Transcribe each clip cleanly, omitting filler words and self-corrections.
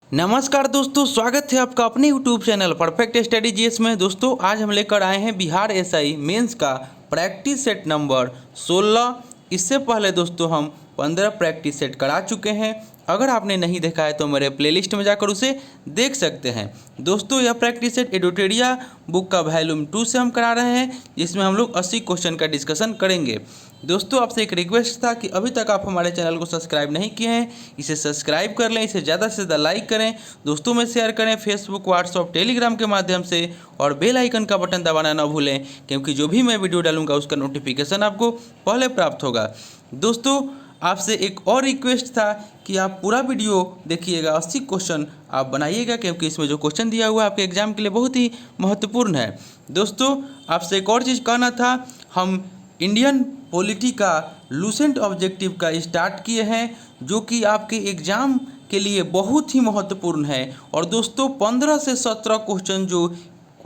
नमस्कार दोस्तों, स्वागत है आपका अपने YouTube channel perfect study GS में। दोस्तों आज हम लेकर आए हैं बिहार एसआई मेंस का प्रैक्टिस सेट नंबर 16। इससे पहले दोस्तों हम 15 प्रैक्टिस सेट करा चुके हैं। अगर आपने नहीं देखा है तो मेरे प्लेलिस्ट में जाकर उसे देख सकते हैं। दोस्तों यह प्रैक्टिस सेट एडोटेरिया बुक का वॉल्यूम 2 से हम करा रहे हैं, जिसमें हम लोग 80 क्वेश्चन का डिस्कशन करेंगे। दोस्तों आपसे एक रिक्वेस्ट था कि अभी तक आप हमारे चैनल को सब्सक्राइब नहीं किए हैं, इसे सब्सक्राइब कर लें, इसे ज़्यादा से ज़्यादा लाइक करें, दोस्तों में शेयर करें फेसबुक, व्हाट्सएप, टेलीग्राम के माध्यम से, और बेल आइकन का बटन दबाना ना भूलें, क्योंकि जो भी मैं वीडियो डालूंगा उसका नोटिफिकेशन आपको पहले प्राप्त होगा। दोस्तों आपसे एक और रिक्वेस्ट था कि आप पूरा वीडियो देखिएगा, 80 क्वेश्चन आप बनाइएगा, क्योंकि इसमें जो क्वेश्चन दिया हुआ है आपके एग्जाम के लिए बहुत ही महत्वपूर्ण है। दोस्तों आपसे एक और चीज़ कहना था, हम इंडियन पॉलिटी का लूसेंट ऑब्जेक्टिव का स्टार्ट किए हैं, जो कि आपके एग्ज़ाम के लिए बहुत ही महत्वपूर्ण है। और दोस्तों 15 से 17 क्वेश्चन जो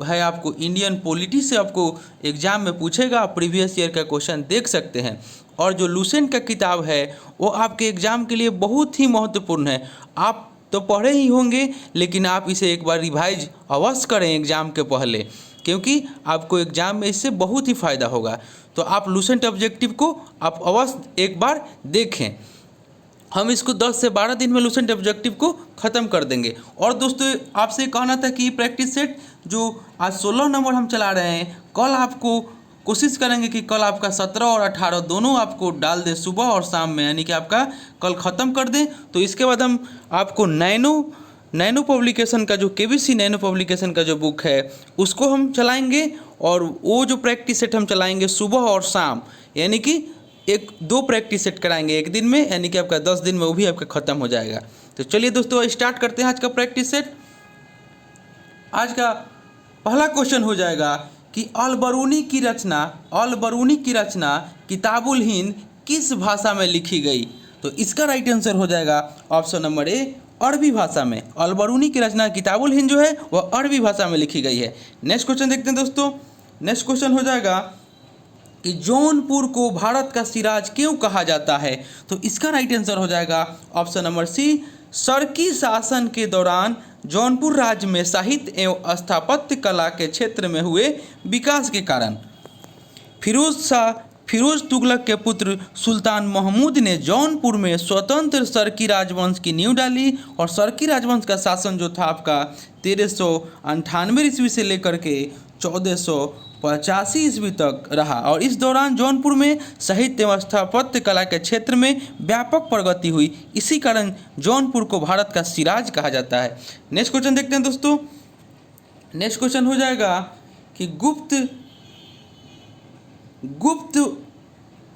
है आपको इंडियन पॉलिटी से आपको एग्ज़ाम में पूछेगा, आप प्रीवियस ईयर का क्वेश्चन देख सकते हैं। और जो लूसेंट का किताब है वो आपके एग्ज़ाम के लिए बहुत ही महत्वपूर्ण है। आप तो पढ़े ही होंगे, लेकिन आप इसे एक बार रिवाइज अवश्य करें एग्ज़ाम के पहले, क्योंकि आपको एग्ज़ाम में इससे बहुत ही फ़ायदा होगा। तो आप लूसेंट ऑब्जेक्टिव को आप अवश्य एक बार देखें। हम इसको 10 से 12 दिन में लूसेंट ऑब्जेक्टिव को ख़त्म कर देंगे। और दोस्तों आपसे कहना था कि प्रैक्टिस सेट जो आज 16 नंबर हम चला रहे हैं, कल आपको कोशिश करेंगे कि कल आपका 17 और 18 दोनों आपको डाल दें सुबह और शाम में, यानी कि आपका कल ख़त्म कर दें। तो इसके बाद हम आपको नैनो पब्लिकेशन का जो केबीसी नैनो पब्लिकेशन का जो बुक है उसको हम चलाएंगे, और वो जो प्रैक्टिस सेट हम चलाएंगे सुबह और शाम, यानी कि 2 प्रैक्टिस सेट कराएंगे एक दिन में, यानी कि आपका 10 दिन में वो भी आपका ख़त्म हो जाएगा। तो चलिए दोस्तों स्टार्ट करते हैं आज का प्रैक्टिस सेट। आज का पहला क्वेश्चन हो जाएगा कि अल बरूनी की रचना किताबुल हिंद किस भाषा में लिखी गई। तो इसका राइट आंसर हो जाएगा ऑप्शन नंबर ए, अरबी भाषा में। अल बरूनी की रचना किताबुल हिंद जो है वह अरबी भाषा में लिखी गई है। नेक्स्ट क्वेश्चन देखते हैं दोस्तों। नेक्स्ट क्वेश्चन हो जाएगा कि जौनपुर को भारत का सिराज क्यों कहा जाता है। तो इसका राइट आंसर हो जाएगा ऑप्शन नंबर सी, सरकी शासन के दौरान जौनपुर राज्य में साहित्य एवं स्थापत्य कला के क्षेत्र में हुए विकास के कारण। फिरोज तुगलक के पुत्र सुल्तान महमूद ने जौनपुर में स्वतंत्र सरकी राजवंश की नींव डाली, और सरकी राजवंश का शासन जो था आपका 1398 ईस्वी से लेकर के 1485 ईस्वी तक रहा। और इस दौरान जौनपुर में साहित्य एवं स्थापत्य कला के क्षेत्र में व्यापक प्रगति हुई, इसी कारण जौनपुर को भारत का सिराज कहा जाता है। नेक्स्ट क्वेश्चन देखते हैं दोस्तों। नेक्स्ट क्वेश्चन हो जाएगा कि गुप्त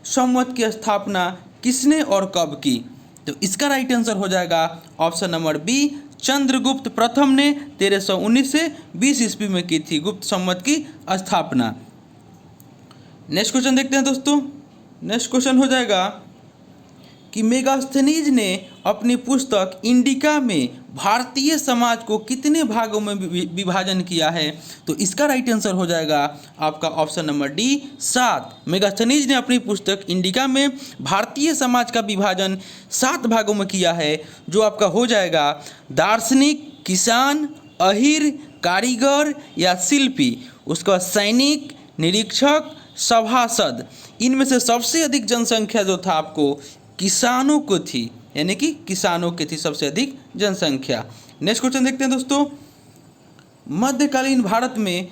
संवत की स्थापना किसने और कब की। तो इसका राइट आंसर हो जाएगा ऑप्शन नंबर बी, चंद्रगुप्त प्रथम ने 1319 से 20 ईस्वी में की थी गुप्त संवत की स्थापना। नेक्स्ट क्वेश्चन देखते हैं दोस्तों। नेक्स्ट क्वेश्चन हो जाएगा कि मेगास्थनीज ने अपनी पुस्तक इंडिका में भारतीय समाज को कितने भागों में विभाजन किया है। तो इसका राइट आंसर हो जाएगा आपका ऑप्शन नंबर डी, 7। मेगास्थनीज ने अपनी पुस्तक इंडिका में भारतीय समाज का विभाजन 7 भागों में किया है, जो आपका हो जाएगा दार्शनिक, किसान, अहीर, कारीगर या शिल्पी, उसके बाद सैनिक, निरीक्षक, सभासद। इनमें से सबसे अधिक जनसंख्या जो था आपको किसानों को थी, यानी कि किसानों की थी सबसे अधिक जनसंख्या। नेक्स्ट क्वेश्चन देखते हैं दोस्तों। मध्यकालीन भारत में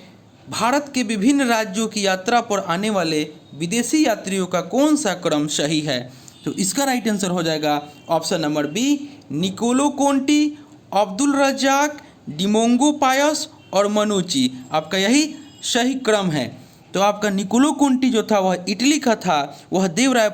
भारत के विभिन्न राज्यों की यात्रा पर आने वाले विदेशी यात्रियों का कौन सा क्रम सही है। तो इसका राइट आंसर हो जाएगा option number B, Niccolo Conti, Abdul Razzaq, Domingo Paes और मनुची। आपका यही सही क्रम है। तो आपका निकोलो कोंटी जो था वह इटली का था, वह देवराय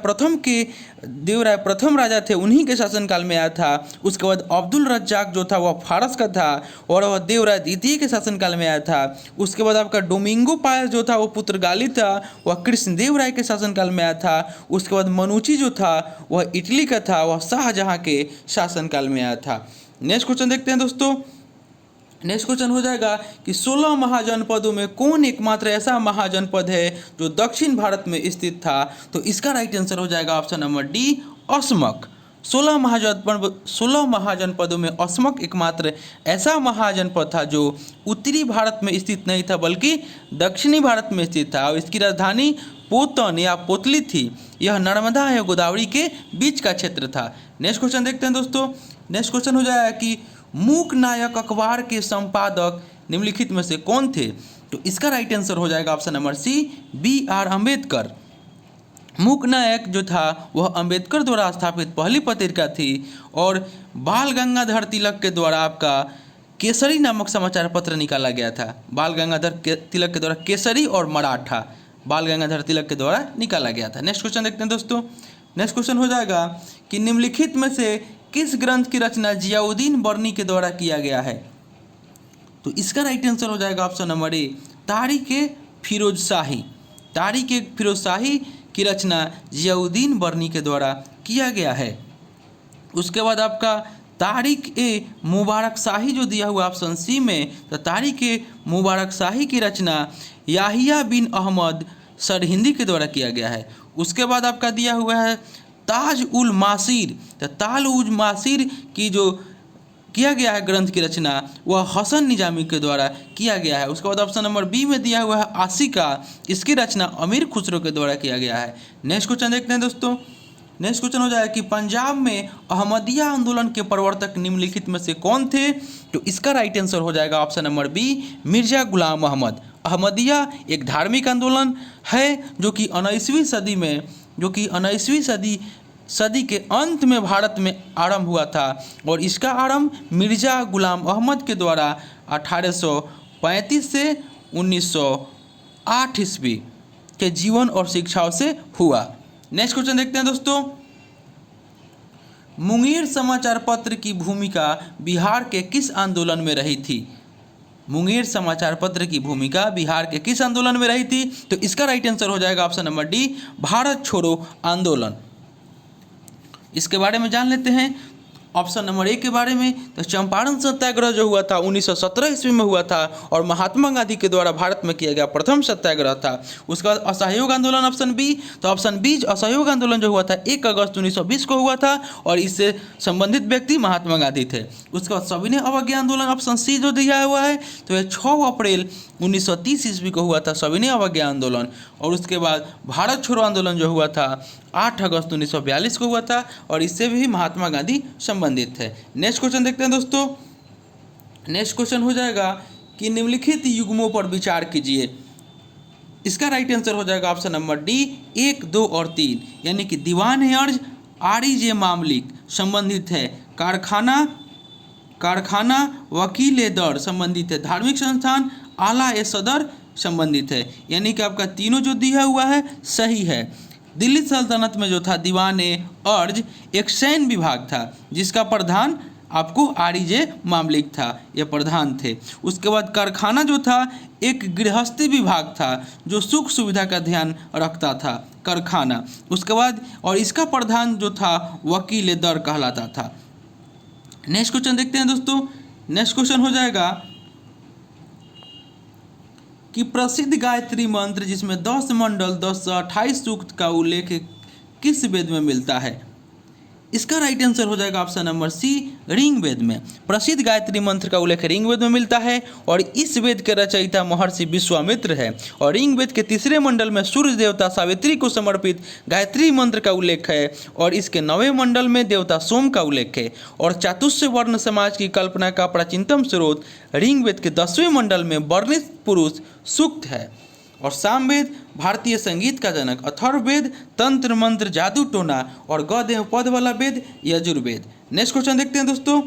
प्रथम राजा थे, उन्हीं के शासनकाल में आया था। उसके बाद अब्दुल रज्जाक जो था वह फारस का था, और वह देवराय द्वितीय के शासनकाल में आया था। उसके बाद आपका डोमिंगो पायस जो था वह पुर्तगाली था, वह कृष्णदेव राय के शासनकाल में आया था। उसके बाद मनुची जो था वह इटली का था, वह शाहजहाँ के शासनकाल में आया था। नेक्स्ट क्वेश्चन देखते हैं दोस्तों। नेक्स्ट क्वेश्चन हो जाएगा कि 16 महाजनपदों में कौन एकमात्र ऐसा महाजनपद है जो दक्षिण भारत में स्थित था। तो इसका राइट आंसर हो जाएगा ऑप्शन नंबर डी, असमक। 16 महाजनपदों में असमक एकमात्र ऐसा महाजनपद था जो उत्तरी भारत में स्थित नहीं था बल्कि दक्षिणी भारत में स्थित था और इसकी राजधानी पोतन या पोतली थी। यह नर्मदा या गोदावरी के बीच का क्षेत्र था। नेक्स्ट क्वेश्चन देखते हैं दोस्तों। नेक्स्ट क्वेश्चन हो जाएगा कि मूक नायक अखबार के संपादक निम्नलिखित में से कौन थे? तो इसका राइट आंसर हो जाएगा ऑप्शन नंबर सी, B.R. अम्बेडकर। मूक नायक जो था वह अंबेडकर द्वारा स्थापित पहली पत्रिका थी और बाल गंगाधर तिलक के द्वारा आपका केसरी नामक समाचार पत्र निकाला गया था। बाल गंगाधर तिलक के द्वारा केसरी और मराठा बाल गंगाधर तिलक के द्वारा निकाला गया था। नेक्स्ट क्वेश्चन देखते हैं दोस्तों। नेक्स्ट क्वेश्चन हो जाएगा कि निम्नलिखित में से किस ग्रंथ की रचना जियाउद्दीन बर्नी के द्वारा किया गया है? तो इसका राइट आंसर हो जाएगा ऑप्शन नंबर ए, तारीख-ए-फिरोजशाही। तारीख-ए-फिरोजशाही की रचना जियाउद्दीन बर्नी के द्वारा किया गया है। उसके बाद आपका तारीख-ए-मुबारकशाही जो दिया हुआ ऑप्शन सी में, तो तारीख-ए-मुबारकशाही की रचना याहिया बिन अहमद सरहिंदी के द्वारा किया गया है। उसके बाद आपका दिया हुआ है ताज-उल-मासीर, तो ताज-उल-मासीर की जो किया गया है ग्रंथ की रचना वह हसन निजामी के द्वारा किया गया है। उसके बाद ऑप्शन नंबर बी में दिया हुआ है आशिका, इसकी रचना अमीर खुसरो के द्वारा किया गया है। नेक्स्ट क्वेश्चन देखते हैं दोस्तों। नेक्स्ट क्वेश्चन हो जाएगा कि पंजाब में अहमदिया आंदोलन के प्रवर्तक निम्नलिखित में से कौन थे? तो इसका राइट आंसर हो जाएगा option number B, Mirza Ghulam Ahmad. Ahmadiyya एक धार्मिक आंदोलन है जो कि 19वीं सदी के अंत में भारत में आरंभ हुआ था और इसका आरंभ मिर्जा गुलाम अहमद के द्वारा 1835 से 1908 ईस्वी के जीवन और शिक्षाओं से हुआ। नेक्स्ट क्वेश्चन देखते हैं दोस्तों। मुंगेर समाचार पत्र की भूमिका बिहार के किस आंदोलन में रही थी? मुंगेर समाचार पत्र की भूमिका बिहार के किस आंदोलन में रही थी? तो इसका राइट आंसर हो जाएगा ऑप्शन नंबर डी, भारत छोड़ो आंदोलन। इसके बारे में जान लेते हैं ऑप्शन नंबर ए के बारे में। तो चंपारण सत्याग्रह जो हुआ था 1917 ईस्वी में हुआ था और महात्मा गांधी के द्वारा भारत में किया गया प्रथम सत्याग्रह था। उसके बाद असहयोग आंदोलन ऑप्शन बी, तो ऑप्शन बी असहयोग आंदोलन जो हुआ था 1 अगस्त 1920 को हुआ था और इससे संबंधित व्यक्ति महात्मा गांधी थे। उसके बाद सविनय अवज्ञा आंदोलन ऑप्शन सी जो दिया हुआ है, तो यह 6 अप्रैल 1930 ईस्वी को हुआ था सविनय अवज्ञा आंदोलन। और उसके बाद भारत छोड़ो आंदोलन जो हुआ था 8 अगस्त 1942 को हुआ था और इससे भी महात्मा गांधी संबंधित है। नेक्स्ट क्वेश्चन देखते हैं दोस्तों। नेक्स्ट क्वेश्चन हो जाएगा कि निम्नलिखित युग्मों पर विचार कीजिए। इसका राइट आंसर हो जाएगा ऑप्शन नंबर डी, 1, 2 और 3, यानी कि दीवान-ए-अर्ज आर.ई.जे. मामलिक संबंधित है, कारखाना वकील-ए-दर संबंधित है, धार्मिक संस्थान आला-ए-सदर संबंधित है, यानी कि आपका तीनों जो दिया हुआ है सही है। दिल्ली सल्तनत में जो था दीवान-ए-अर्ज एक सैन्य विभाग था जिसका प्रधान आपको आर.ई.जे. मामलिक था, ये प्रधान थे। उसके बाद कारखाना जो था एक गृहस्थी विभाग था जो सुख सुविधा का ध्यान रखता था, कारखाना। उसके बाद और इसका प्रधान जो था वकील-ए-दर कहलाता था। नेक्स्ट क्वेश्चन देखते हैं दोस्तों। नेक्स्ट क्वेश्चन हो जाएगा कि प्रसिद्ध गायत्री मंत्र जिसमें 10 मंडल 1028 सूक्त का उल्लेख किस वेद में मिलता है? इसका राइट आंसर हो जाएगा ऑप्शन नंबर सी, ऋग वेद में। प्रसिद्ध गायत्री मंत्र का उल्लेख ऋग वेद में मिलता है और इस वेद के रचयिता महर्षि विश्वामित्र है। और ऋग वेद के 3रे मंडल में सूर्य देवता सावित्री को समर्पित गायत्री मंत्र का उल्लेख है और इसके 9वें मंडल में देवता सोम का उल्लेख है। और चातुष्य वर्ण समाज की कल्पना का प्राचीनतम स्रोत ऋग वेद के 10वें मंडल में वर्णित पुरुष सूक्त है। और सामवेद भारतीय संगीत का जनक, अथर्ववेद तंत्र मंत्र जादू टोना और गद एवं पद वाला वेद यजुर्वेद। नेक्स्ट क्वेश्चन देखते हैं दोस्तों।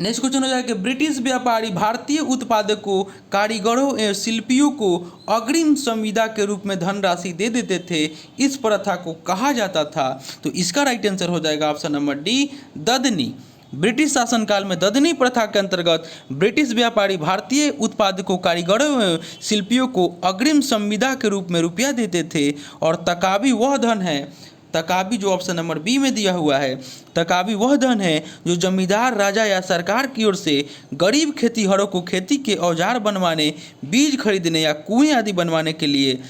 नेक्स्ट क्वेश्चन हो जाएगा कि ब्रिटिश व्यापारी भारतीय उत्पादकों, कारीगरों एवं शिल्पियों को अग्रिम संविदा के रूप में धनराशि दे देते थे, इस प्रथा को कहा जाता था? तो इसका राइट आंसर हो जाएगा ऑप्शन नंबर डी, ददनी। ब्रिटिश शासनकाल में ददनी प्रथा के अंतर्गत ब्रिटिश व्यापारी भारतीय उत्पादकों, कारीगरों एवं शिल्पियों को अग्रिम संविदा के रूप में रुपया देते थे। और तकाबी वह धन है, तकाबी जो ऑप्शन नंबर बी में दिया हुआ है, तकाबी वह धन है जो जमींदार, राजा या सरकार की ओर से गरीब खेतीहरों को खेती के औजार बनवाने, बीज खरीदने या कुएं आदि बनवाने के लिए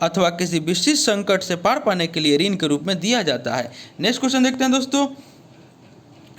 अथवा किसी विशिष्ट संकट से पार पाने के लिए ऋण के रूप में दिया जाता है। नेक्स्ट क्वेश्चन देखते हैं दोस्तों।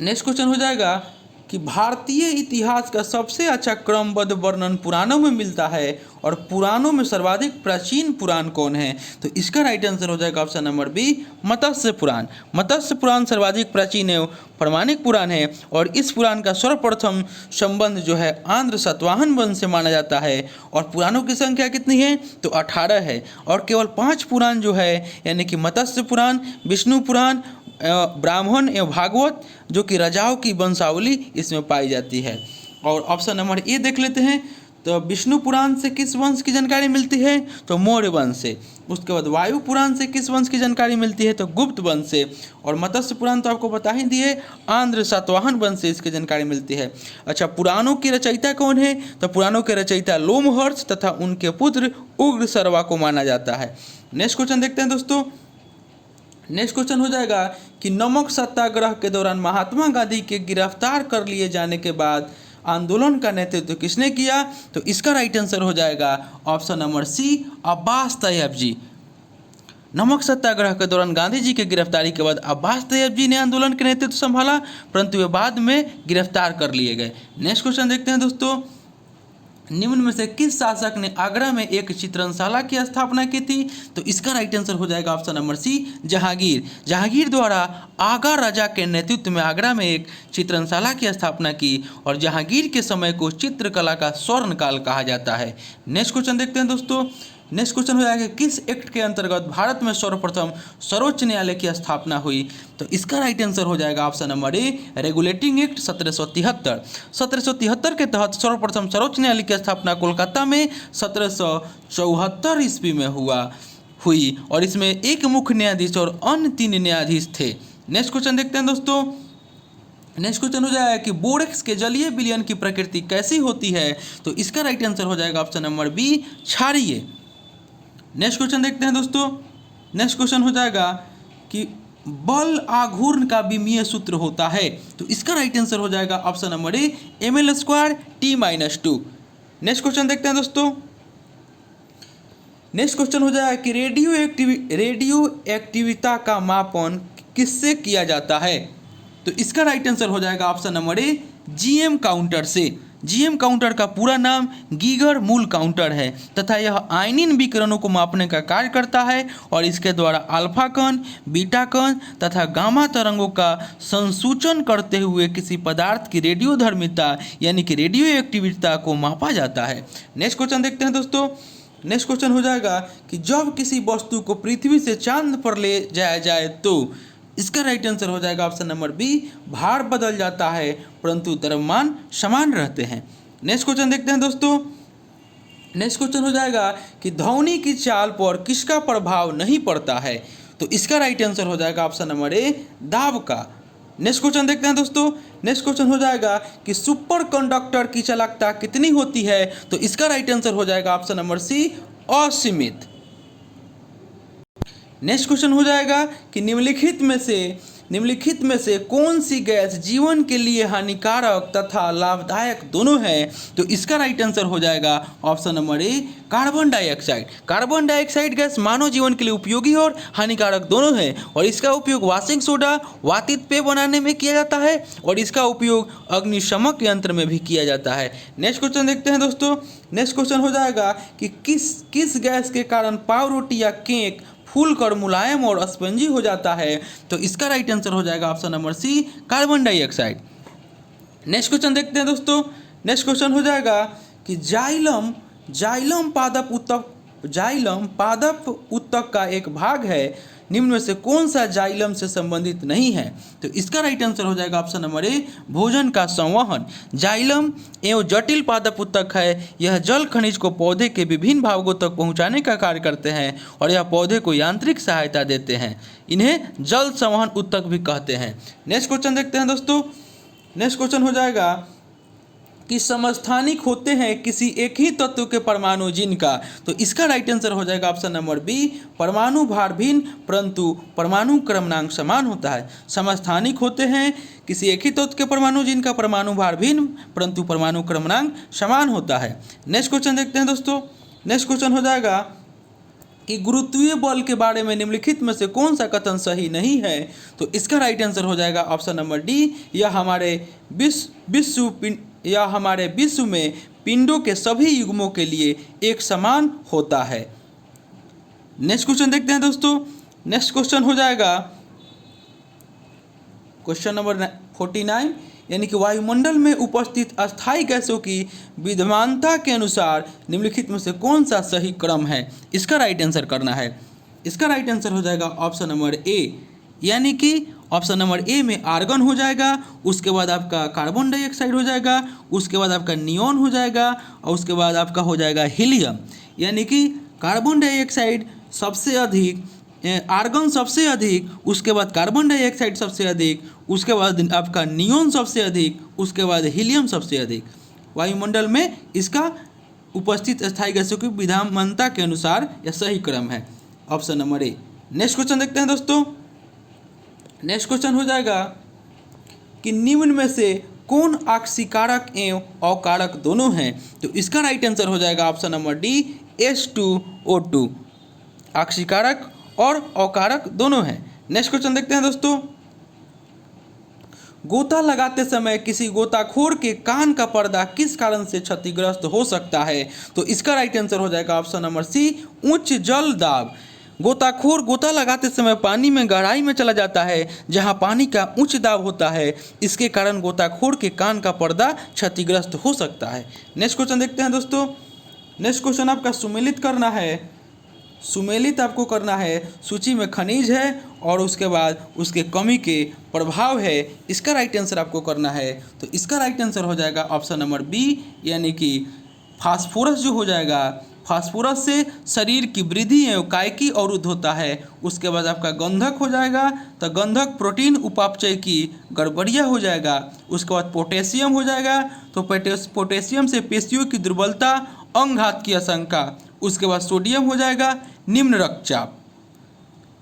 नेक्स्ट क्वेश्चन हो जाएगा कि भारतीय इतिहास का सबसे अच्छा क्रमबद्ध वर्णन पुराणों में मिलता है और पुराणों में सर्वाधिक प्राचीन पुराण कौन है? तो इसका राइट आंसर हो जाएगा ऑप्शन नंबर बी, मत्स्य पुराण। मत्स्य पुराण सर्वाधिक प्राचीन एवं प्रमाणिक पुराण है और इस पुराण का सर्वप्रथम संबंध जो है आंध्र सातवाहन वंश से माना जाता है। और पुराणों की संख्या कितनी है? तो 18 है और केवल 5 पुराण जो है यानी कि मत्स्य पुराण, विष्णु पुराण, ब्राह्मण एवं भागवत जो कि राजाओं की वंशावली इसमें पाई जाती है। और ऑप्शन नंबर ए देख लेते हैं। तो विष्णु पुराण से किस वंश की जानकारी मिलती है? तो मौर्य वंश से। उसके बाद वायु पुराण से किस वंश की जानकारी मिलती है? तो गुप्त वंश से। और मत्स्य पुराण तो आपको बता ही दिए, आंध्र सातवाहन वंश से इसकी जानकारी मिलती है। अच्छा, पुराणों की रचयिता कौन है? तो पुराणों के रचयिता लोमहर्ष तथा उनके पुत्र उग्र सर्वा को माना जाता है। नेक्स्ट क्वेश्चन देखते हैं दोस्तों। नेक्स्ट क्वेश्चन हो जाएगा कि नमक सत्याग्रह के दौरान महात्मा गांधी के गिरफ्तार कर लिए जाने के बाद आंदोलन का नेतृत्व किसने किया? तो इसका राइट आंसर हो जाएगा option number C, Abbas Tyabji. नमक सत्याग्रह के दौरान गांधी जी की गिरफ्तारी के बाद अब्बास तैयब जी ने आंदोलन के नेतृत्व संभाला, परंतु वे बाद में गिरफ्तार कर लिए गए। नेक्स्ट क्वेश्चन देखते हैं दोस्तों। निम्न में से किस शासक ने आगरा में एक चित्रणशाला की स्थापना की थी? तो इसका राइट आंसर हो जाएगा option number C, Jahangir. Jahangir द्वारा आगा राजा के नेतृत्व में आगरा में एक चित्रणशाला की स्थापना की और जहांगीर के समय को चित्रकला का स्वर्ण काल कहा जाता है। नेक्स्ट क्वेश्चन देखते हैं दोस्तों। नेक्स्ट क्वेश्चन हो जाएगा किस एक्ट के अंतर्गत भारत में सर्वप्रथम सर्वोच्च न्यायालय की स्थापना हुई? तो इसका राइट आंसर हो जाएगा ऑप्शन नंबर ए, रेगुलेटिंग एक्ट 1773। 1773 के तहत सर्वप्रथम सर्वोच्च न्यायालय की स्थापना कोलकाता में 1774 ईस्वी में हुई और इसमें एक मुख्य न्यायाधीश और अन्य 3 न्यायाधीश थे। नेक्स्ट क्वेश्चन देखते हैं दोस्तों। नेक्स्ट क्वेश्चन हो जाएगा कि बोरेक्स के जलीय विलयन की प्रकृति कैसी होती है? तो इसका राइट आंसर हो जाएगा ऑप्शन नंबर बी, क्षारीय। नेक्स्ट क्वेश्चन देखते हैं दोस्तों। नेक्स्ट क्वेश्चन हो जाएगा कि बल आघूर्ण का विमीय सूत्र होता है। तो इसका राइट आंसर हो जाएगा ऑप्शन नंबर ए, ml² T-2। नेक्स्ट क्वेश्चन देखते हैं दोस्तों। नेक्स्ट क्वेश्चन हो जाएगा कि रेडियो एक्टिविता का मापन किससे किया जाता है? तो इसका राइट आंसर हो जाएगा ऑप्शन नंबर ए, जीएम काउंटर से। जीएम काउंटर का पूरा नाम गीगर मूल काउंटर है तथा यह आयनिन विकिरणों को मापने का कार्य करता है और इसके द्वारा अल्फा कण, बीटा कण तथा गामा तरंगों का संसूचन करते हुए किसी पदार्थ की रेडियोधर्मिता यानी कि रेडियो एक्टिविटी को मापा जाता है। नेक्स्ट क्वेश्चन देखते हैं दोस्तों। नेक्स्ट क्वेश्चन हो जाएगा कि जब किसी वस्तु को पृथ्वी से चांद पर ले जाया जाए तो इसका राइट आंसर हो जाएगा ऑप्शन नंबर बी, भार बदल जाता है परंतु द्रव्यमान समान रहते हैं। नेक्स्ट क्वेश्चन देखते हैं दोस्तों। नेक्स्ट क्वेश्चन हो जाएगा कि ध्वनि की चाल पर किसका प्रभाव नहीं पड़ता है? तो इसका राइट आंसर हो जाएगा ऑप्शन नंबर ए, दाब का। नेक्स्ट क्वेश्चन देखते हैं दोस्तों। नेक्स्ट क्वेश्चन हो जाएगा कि सुपर कंडक्टर की चालकता कितनी होती है? तो इसका राइट आंसर हो जाएगा ऑप्शन नंबर सी, असीमित। नेक्स्ट क्वेश्चन हो जाएगा कि निम्नलिखित में से कौन सी गैस जीवन के लिए हानिकारक तथा लाभदायक दोनों है? तो इसका राइट आंसर हो जाएगा option number A, carbon dioxide. Carbon dioxide gas मानव जीवन के लिए उपयोगी और हानिकारक दोनों है और इसका उपयोग वाशिंग सोडा, वातित पेय बनाने में किया जाता है और इसका उपयोग अग्निशमक यंत्र में भी किया जाता है। नेक्स्ट क्वेश्चन देखते हैं दोस्तों। नेक्स्ट क्वेश्चन हो जाएगा कि किस गैस के कारण पाव रोटी या केक फूलकर मुलायम और स्पंजी हो जाता है? तो इसका राइट आंसर हो जाएगा option number C, carbon dioxide. Next question देखते हैं दोस्तों। नेक्स्ट क्वेश्चन हो जाएगा कि जाइलम पादप उत्तक का एक भाग है, निम्न में से कौन सा जाइलम से संबंधित नहीं है? तो इसका राइट आंसर हो जाएगा ऑप्शन नंबर ए, भोजन का संवहन। जाइलम एवं जटिल पादप उत्तक है, यह जल खनिज को पौधे के विभिन्न भागों तक पहुंचाने का कार्य करते हैं और यह पौधे को यांत्रिक सहायता देते हैं। इन्हें जल संवहन उत्तक भी कहते हैं। नेक्स्ट क्वेश्चन देखते हैं दोस्तों। नेक्स्ट क्वेश्चन हो जाएगा कि समस्थानिक होते हैं किसी एक ही तत्व के परमाणु जिनका? तो इसका राइट आंसर हो जाएगा ऑप्शन नंबर बी, परमाणु भार भिन्न परंतु परमाणु क्रमांक समान होता है। समस्थानिक होते हैं किसी एक ही तत्व के परमाणु जिनका परमाणु भार भिन्न परंतु परमाणु क्रमांक समान होता है। नेक्स्ट क्वेश्चन देखते हैं दोस्तों। नेक्स्ट क्वेश्चन हो जाएगा कि गुरुत्वीय बल के बारे में निम्नलिखित में से कौन सा कथन सही नहीं है, तो इसका राइट आंसर हो जाएगा ऑप्शन नंबर डी, यह हमारे विश्व में पिंडों के सभी युग्मों के लिए एक समान होता है। नेक्स्ट क्वेश्चन देखते हैं दोस्तों। नेक्स्ट क्वेश्चन हो जाएगा क्वेश्चन नंबर 49, यानी कि वायुमंडल में उपस्थित अस्थायी गैसों की विद्यमानता के अनुसार निम्नलिखित में से कौन सा सही क्रम है, इसका राइट आंसर करना है। इसका राइट आंसर हो जाएगा ऑप्शन नंबर ए, यानी कि ऑप्शन नंबर ए में आर्गन हो जाएगा, उसके बाद आपका कार्बन डाइऑक्साइड हो जाएगा, उसके बाद आपका नियॉन हो जाएगा और उसके बाद आपका हो जाएगा हीलियम। यानी कि कार्बन डाइऑक्साइड सबसे अधिक, आर्गन सबसे अधिक, उसके बाद कार्बन डाइऑक्साइड सबसे अधिक, उसके बाद आपका नियॉन सबसे अधिक, उसके बाद हीलियम सबसे अधिक। वायुमंडल में इसका उपस्थित अस्थायी गैसों की विद्यमानता के अनुसार यह सही क्रम है, ऑप्शन नंबर ए। नेक्स्ट क्वेश्चन देखते हैं दोस्तों। नेक्स्ट क्वेश्चन हो जाएगा कि निम्न में से कौन आक्सीकारक एवं अकारक दोनों हैं, तो इसका राइट आंसर हो जाएगा ऑप्शन नंबर डी, H2O2। आक्सीकारक और अकारक दोनों हैं। नेक्स्ट क्वेश्चन देखते हैं दोस्तों। गोता लगाते समय किसी गोताखोर के कान का पर्दा किस कारण से क्षतिग्रस्त हो सकता है, तो इसका राइट आंसर हो जाएगा ऑप्शन नंबर सी, उच्च जल दाब। गोताखोर गोता लगाते समय पानी में गहराई में चला जाता है जहां पानी का उच्च दाब होता है, इसके कारण गोताखोर के कान का पर्दा क्षतिग्रस्त हो सकता है। नेक्स्ट क्वेश्चन देखते हैं दोस्तों। नेक्स्ट क्वेश्चन आपका सुमेलित करना है। सुमेलित आपको करना है, सूची में खनिज है और उसके बाद उसके कमी के प्रभाव है, इसका राइट आंसर आपको करना है। तो इसका राइट आंसर हो जाएगा ऑप्शन नंबर बी, यानी कि फास्फोरस जो हो जाएगा। फास्फोरस से शरीर की वृद्धि एवं कायकी अवरुद्ध होता है। उसके बाद आपका गंधक हो जाएगा, तो गंधक प्रोटीन उपापचय की गड़बड़िया हो जाएगा। उसके बाद पोटेशियम हो जाएगा, तो पोटेशियम से पेशियों की दुर्बलता, अंगघात की आशंका। उसके बाद सोडियम हो जाएगा निम्न रक्तचाप।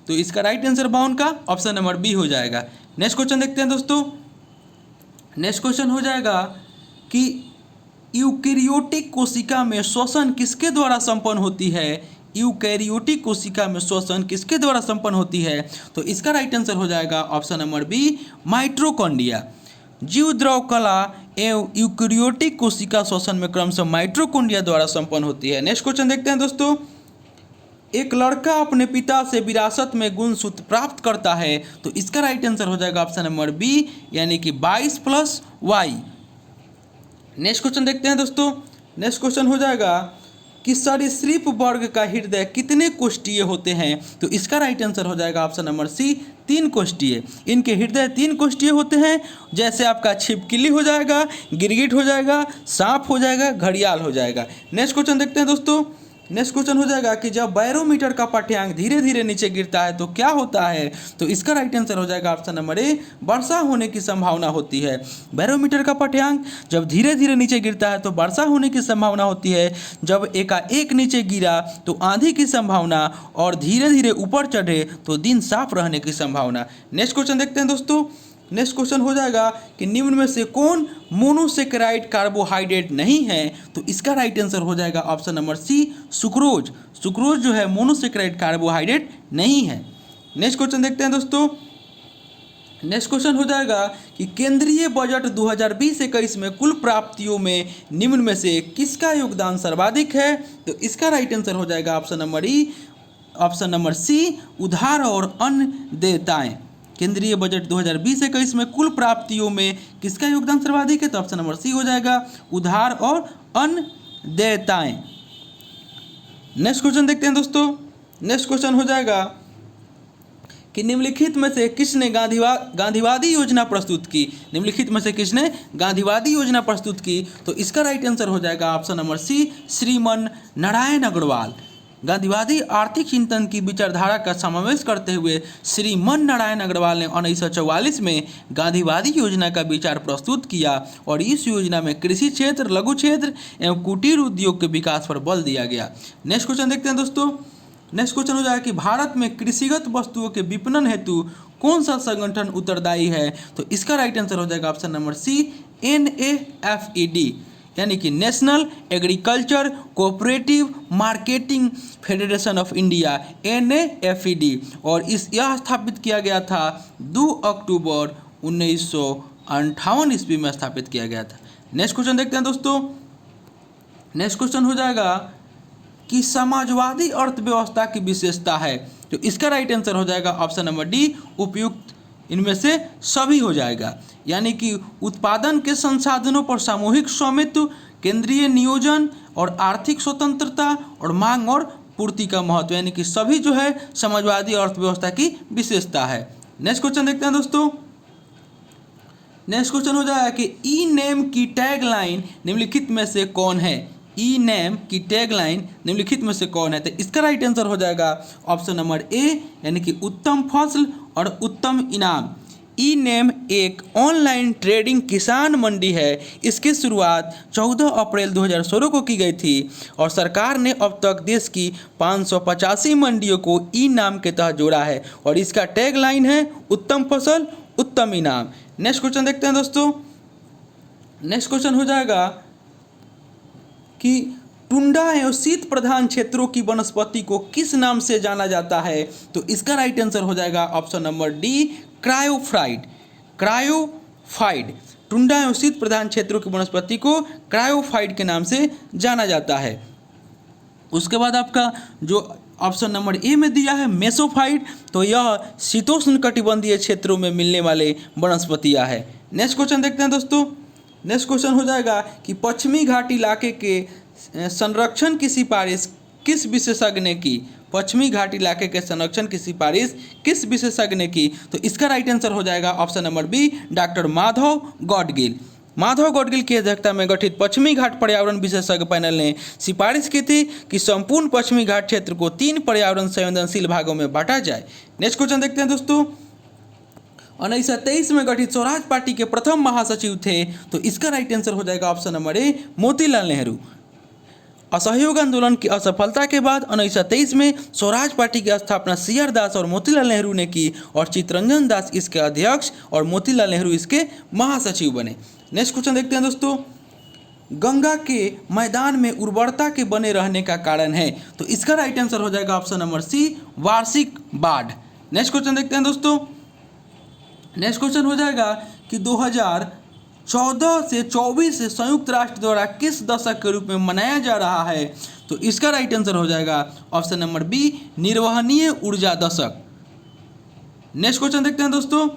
तो इसका राइट आंसर बाउन का ऑप्शन नंबर बी हो जाएगा। नेक्स्ट क्वेश्चन देखते हैं दोस्तों। नेक्स्ट क्वेश्चन हो जाएगा कि यूकैरियोटिक कोशिका में श्वसन किसके द्वारा संपन्न होती है। यूकैरियोटिक कोशिका में श्वसन किसके द्वारा संपन्न होती है, तो इसका राइट आंसर हो जाएगा ऑप्शन नंबर बी, माइटोकॉन्ड्रिया। जीव द्रव कला एवं यूकैरियोटिक कोशिका श्वसन में क्रमशः माइटोकॉन्ड्रिया द्वारा संपन्न होती है। नेक्स्ट क्वेश्चन देखते हैं दोस्तों। एक लड़का अपने पिता से विरासत में गुणसूत्र प्राप्त करता है, तो इसका राइट आंसर हो जाएगा ऑप्शन नंबर बी, यानी कि 22+Y। नेक्स्ट क्वेश्चन देखते हैं दोस्तों। नेक्स्ट क्वेश्चन हो जाएगा कि सरीसृप वर्ग का हृदय कितने कोष्ठीय होते हैं, तो इसका राइट आंसर हो जाएगा ऑप्शन नंबर सी, 3 कोष्ठीय। इनके हृदय 3 कोष्ठीय होते हैं, जैसे आपका छिपकली हो जाएगा, गिरगिट हो जाएगा, सांप हो जाएगा, घड़ियाल हो जाएगा। नेक्स्ट क्वेश्चन देखते हैं दोस्तों। नेक्स्ट क्वेश्चन हो जाएगा कि जब बैरोमीटर का पाठ्यांक धीरे धीरे नीचे गिरता है तो क्या होता है, तो इसका राइट आंसर हो जाएगा ऑप्शन नंबर ए, वर्षा होने की संभावना होती है। बैरोमीटर का पाठ्यांक जब धीरे धीरे नीचे गिरता है तो वर्षा होने की संभावना होती है। जब एकाएक नीचे गिरा तो आंधी की संभावना, और धीरे धीरे ऊपर चढ़े तो दिन साफ रहने की संभावना। नेक्स्ट क्वेश्चन देखते हैं दोस्तों। नेक्स्ट क्वेश्चन हो जाएगा कि निम्न में से कौन मोनोसेकेराइड कार्बोहाइड्रेट नहीं है, तो इसका राइट आंसर हो जाएगा option number C, sucrose. Sucrose जो है मोनोसेकेराइड कार्बोहाइड्रेट नहीं है। नेक्स्ट क्वेश्चन देखते हैं दोस्तों। नेक्स्ट क्वेश्चन हो जाएगा कि केंद्रीय बजट 2020-21 में कुल प्राप्तियों में निम्न में से किसका योगदान सर्वाधिक है, तो इसका राइट आंसर हो जाएगा ऑप्शन नंबर सी, उधार और अन्य देयताएं। केंद्रीय बजट 2020-21 में कुल प्राप्तियों में किसका योगदान सर्वाधिक है, तो ऑप्शन नंबर सी हो जाएगा, उधार और अन्य देयताएं। नेक्स्ट क्वेश्चन देखते हैं दोस्तों। नेक्स्ट क्वेश्चन हो जाएगा कि निम्नलिखित में से किसने गांधीवादी योजना प्रस्तुत की। निम्नलिखित में से किसने गांधीवादी योजना प्रस्तुत की, तो इसका राइट आंसर हो जाएगा ऑप्शन नंबर सी, श्रीमन नारायण अग्रवाल। गांधीवादी आर्थिक चिंतन की विचारधारा का समावेश करते हुए श्रीमन नारायण अग्रवाल ने 1944 में गांधीवादी योजना का विचार प्रस्तुत किया, और इस योजना में कृषि क्षेत्र, लघु क्षेत्र एवं कुटीर उद्योग के विकास पर बल दिया गया। नेक्स्ट क्वेश्चन देखते हैं दोस्तों। नेक्स्ट क्वेश्चन हो जाएगा कि भारत में कृषिगत वस्तुओं के विपणन हेतु कौन सा संगठन उत्तरदायी है, तो इसका राइट आंसर हो जाएगा ऑप्शन नंबर सी, NAFED। यानी कि national agriculture cooperative marketing federation of India NAFED, और यह स्थापित किया गया था 2 अक्टूबर 1958 ईस्वी में स्थापित किया गया था। नेक्स्ट क्वेश्चन देखते हैं दोस्तों। नेक्स्ट क्वेश्चन हो जाएगा कि समाजवादी अर्थव्यवस्था की विशेषता है, तो इसका राइट आंसर हो जाएगा ऑप्शन नंबर डी, उपयुक्त इनमें से सभी हो जाएगा। यानी कि उत्पादन के संसाधनों पर सामूहिक स्वामित्व, केंद्रीय नियोजन और आर्थिक स्वतंत्रता, और मांग और पूर्ति का महत्व, यानी कि सभी जो है समाजवादी अर्थव्यवस्था की विशेषता है। नेक्स्ट क्वेश्चन देखते हैं दोस्तों। नेक्स्ट क्वेश्चन हो जाएगा कि ई नेम की टैगलाइन निम्नलिखित में से कौन है। ई नेम की टैगलाइन निम्नलिखित में से कौन है, तो इसका राइट आंसर हो जाएगा ऑप्शन नंबर ए, यानी कि उत्तम फसल और उत्तम इनाम। ई नेम एक ऑनलाइन ट्रेडिंग किसान मंडी है। इसकी शुरुआत 14 अप्रैल 2016 को की गई थी और सरकार ने अब तक देश की 585 मंडियों को ई नाम के तहत जोड़ा है, और इसका टैगलाइन है उत्तम फसल उत्तम इनाम। नेक्स्ट क्वेश्चन देखते हैं दोस्तों। नेक्स्ट क्वेश्चन हो जाएगा कि टुंडा एवं शीत प्रधान क्षेत्रों की वनस्पति को किस नाम से जाना जाता है, तो इसका राइट आंसर हो जाएगा option number D, cryophyte. Cryophyte, टुंडा एवं शीत प्रधान क्षेत्रों की वनस्पति को क्रायोफाइट के नाम से जाना जाता है। उसके बाद आपका जो ऑप्शन नंबर ए में दिया है मेसोफाइट, तो यह शीतोष्ण कटिबंधीय क्षेत्रों में मिलने वाले वनस्पतियाँ है। नेक्स्ट क्वेश्चन देखते हैं दोस्तों। नेक्स्ट क्वेश्चन हो जाएगा कि पश्चिमी घाट इलाके के संरक्षण की सिफारिश किस विशेषज्ञ ने की। पश्चिमी घाट इलाके के संरक्षण की सिफारिश किस विशेषज्ञ ने की, तो इसका राइट आंसर हो जाएगा option number B, doctor Madhav Gadgil. Madhav Gadgil की अध्यक्षता में गठित पश्चिमी घाट पर्यावरण विशेषज्ञ पैनल ने सिफारिश की थी कि संपूर्ण पश्चिमी घाट क्षेत्र को 3 पर्यावरण संवेदनशील भागों में बांटा जाए। नेक्स्ट क्वेश्चन देखते हैं दोस्तों। 1923 में गठित स्वराज पार्टी के प्रथम महासचिव थे, तो इसका राइट आंसर हो जाएगा ऑप्शन नंबर ए, मोतीलाल नेहरू। असहयोग आंदोलन की असफलता के बाद 1923 में स्वराज पार्टी की स्थापना CR दास और मोतीलाल नेहरू ने की, और चित्तरंजन दास इसके अध्यक्ष और मोतीलाल नेहरू इसके महासचिव बने। नेक्स्ट क्वेश्चन देखते हैं दोस्तों। गंगा के मैदान में उर्वरता के बने रहने का कारण है, तो इसका राइट आंसर हो जाएगा ऑप्शन नंबर सी, वार्षिक बाढ़। नेक्स्ट क्वेश्चन देखते हैं दोस्तों। नेक्स्ट क्वेश्चन हो जाएगा कि 2014 से 24 संयुक्त राष्ट्र द्वारा किस दशक के रूप में मनाया जा रहा है, तो इसका राइट आंसर हो जाएगा ऑप्शन नंबर बी, निर्वहनीय ऊर्जा दशक। नेक्स्ट क्वेश्चन देखते हैं दोस्तों।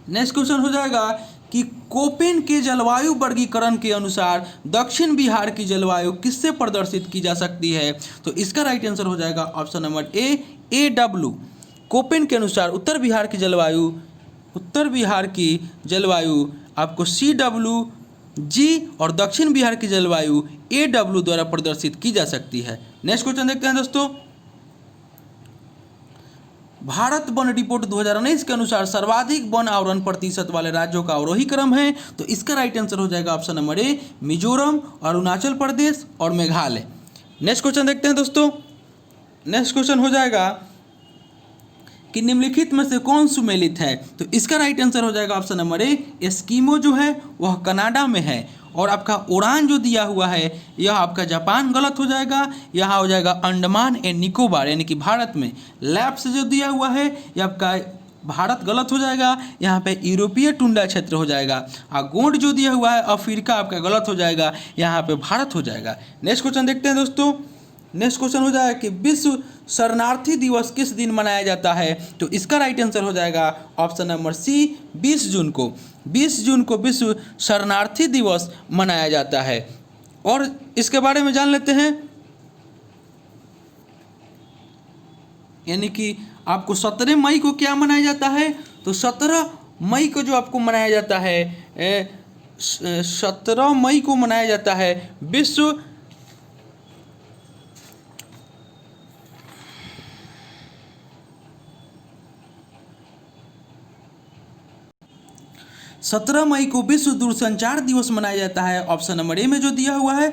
नेक्स्ट क्वेश्चन हो जाएगा कि कोपेन के जलवायु वर्गीकरण के अनुसार दक्षिण बिहार की जलवायु किससे प्रदर्शित की जा सकती है, तो इसका राइट आंसर हो जाएगा ऑप्शन नंबर ए, AW। कोपेन के अनुसार उत्तर बिहार की जलवायु आपको CWG और दक्षिण बिहार की जलवायु AW द्वारा प्रदर्शित की जा सकती है। नेक्स्ट क्वेश्चन देखते हैं दोस्तों। भारत वन रिपोर्ट 2019 के अनुसार सर्वाधिक वन आवरण प्रतिशत वाले राज्यों का अवरोही क्रम है, तो इसका राइट आंसर हो जाएगा option number A, Mizoram, Arunachal Pradesh और मेघालय। नेक्स्ट क्वेश्चन देखते हैं दोस्तों। नेक्स्ट क्वेश्चन हो जाएगा कि निम्नलिखित में से कौन सुमेलित है, तो इसका राइट आंसर हो जाएगा ऑप्शन नंबर ए, एस्किमो जो है वह कनाडा में है, और आपका उड़ान जो दिया हुआ है यह आपका जापान गलत हो जाएगा। यहाँ हो जाएगा अंडमान एंड निकोबार, यानी कि भारत में। लैप्स जो दिया हुआ है यह आपका भारत गलत हो जाएगा, यहाँ पे यूरोपीय टुंडा क्षेत्र हो जाएगा। और गोंड जो दिया हुआ है अफ्रीका आपका गलत हो जाएगा, यहाँ पे भारत हो जाएगा। नेक्स्ट क्वेश्चन देखते हैं दोस्तों। नेक्स्ट क्वेश्चन हो जाएगा कि विश्व शरणार्थी दिवस किस दिन मनाया जाता है, तो इसका राइट आंसर हो जाएगा ऑप्शन नंबर सी, 20 जून को। 20 जून को विश्व शरणार्थी दिवस मनाया जाता है। और इसके बारे में जान लेते हैं, यानी कि आपको 17 मई को क्या मनाया जाता है, तो 17 मई को जो आपको मनाया जाता है 17 मई को मनाया जाता है विश्व 17 मई को विश्व दूरसंचार दिवस मनाया जाता है। ऑप्शन नंबर ए में जो दिया हुआ है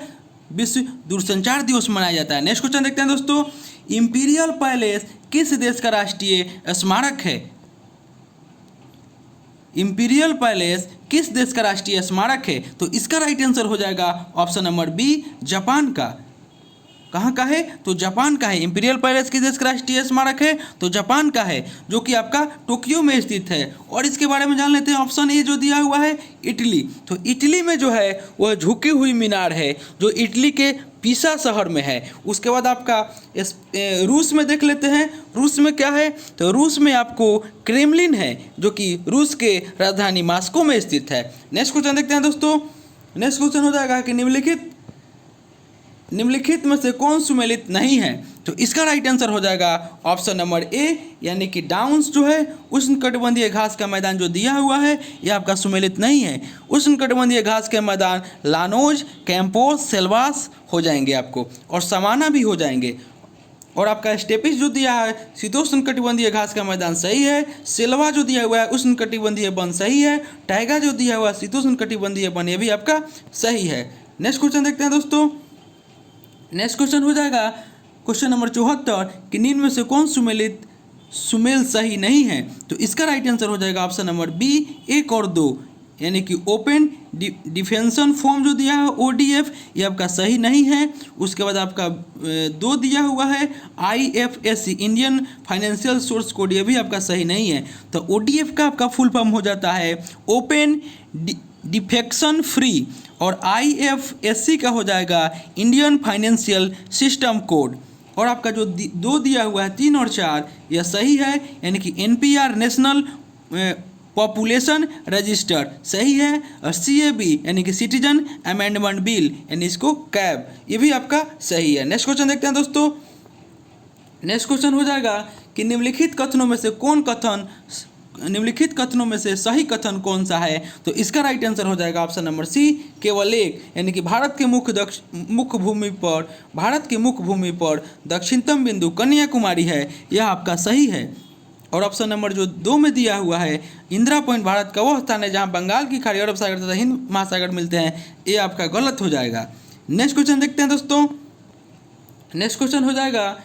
विश्व दूरसंचार दिवस मनाया जाता है। नेक्स्ट क्वेश्चन देखते हैं दोस्तों। इंपीरियल पैलेस किस देश का राष्ट्रीय स्मारक है? इंपीरियल पैलेस किस देश का राष्ट्रीय स्मारक है? तो इसका राइट आंसर हो जाएगा ऑप्शन नंबर बी, जापान का। कहाँ का है? तो जापान का है। इंपीरियल पैलेस किस देश का राष्ट्रीय स्मारक है? तो जापान का है, जो कि आपका टोक्यो में स्थित है। और इसके बारे में जान लेते हैं। ऑप्शन ए जो दिया हुआ है इटली, तो इटली में जो है वह झुकी हुई मीनार है, जो इटली के पीसा शहर में है। उसके बाद आपका रूस में देख लेते हैं। रूस में क्या है? तो रूस में आपको क्रेमलिन है, जो कि रूस के राजधानी मॉस्को में स्थित है। नेक्स्ट क्वेश्चन देखते हैं दोस्तों। नेक्स्ट क्वेश्चन हो जाएगा कि निम्नलिखित में से कौन सुमेलित नहीं है? तो इसका राइट आंसर हो जाएगा ऑप्शन नंबर ए, यानी कि डाउन्स जो है उष्णकटिबंधीय घास का मैदान जो दिया हुआ है यह आपका सुमेलित नहीं है। उष्णकटिबंधीय घास के मैदान लानोज, कैंपोस, सेल्वास हो जाएंगे आपको, और समाना भी हो जाएंगे। और आपका स्टेपिस जो दिया है शीतोष्णकटिबंधीय घास का मैदान सही है। सेल्वा जो दिया हुआ है उष्णकटिबंधीय वन सही है। टाइगा जो दिया हुआ है शीतोष्णकटिबंधीय वन, ये भी आपका सही है। नेक्स्ट क्वेश्चन देखते हैं दोस्तों। नेक्स्ट क्वेश्चन हो जाएगा क्वेश्चन नंबर 74 कि निम्न में से कौन सुमेल सही नहीं है? तो इसका राइट आंसर हो जाएगा ऑप्शन नंबर बी, 1 और 2, यानी कि ओपन डिफेंसन फॉर्म जो दिया है ODF, ये आपका सही नहीं है। उसके बाद आपका 2 दिया हुआ है IFSC, Indian financial source code, ये भी आपका सही नहीं है। तो ODF का आपका फुल फॉर्म हो जाता है ओपन डिफेक्शन फ्री, और IFSC का हो जाएगा इंडियन फाइनेंशियल सिस्टम कोड। और आपका जो 2 दिया हुआ है 3 और 4 यह सही है, यानी कि NPR नेशनल पॉपुलेशन रजिस्टर सही है, और CAB यानी कि सिटीजन अमेंडमेंट बिल, यानी इसको कैब, ये भी आपका सही है। नेक्स्ट क्वेश्चन देखते हैं दोस्तों। नेक्स्ट क्वेश्चन हो जाएगा कि निम्नलिखित कथनों में से सही कथन कौन सा है? तो इसका राइट आंसर हो जाएगा ऑप्शन नंबर सी, केवल एक, यानी कि भारत के मुख्य भूमि पर दक्षिणतम बिंदु कन्याकुमारी है, यह आपका सही है। और ऑप्शन नंबर जो 2 में दिया हुआ है इंदिरा पॉइंट भारत का वह स्थान है जहां बंगाल की खाड़ी, अरब सागर तथा हिंद महासागर मिलते हैं, ये आपका गलत हो जाएगा। नेक्स्ट क्वेश्चन देखते हैं दोस्तों। नेक्स्ट क्वेश्चन हो जाएगा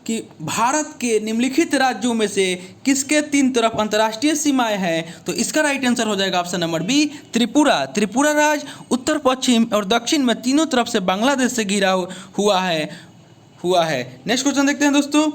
कि भारत के निम्नलिखित राज्यों में से किसके 3 तरफ अंतर्राष्ट्रीय सीमाएं हैं? तो इसका राइट आंसर हो जाएगा option number B, Tripura. Tripura राज्य उत्तर, पश्चिम और दक्षिण में तीनों तरफ से बांग्लादेश से घिरा हुआ है। नेक्स्ट क्वेश्चन देखते हैं दोस्तों।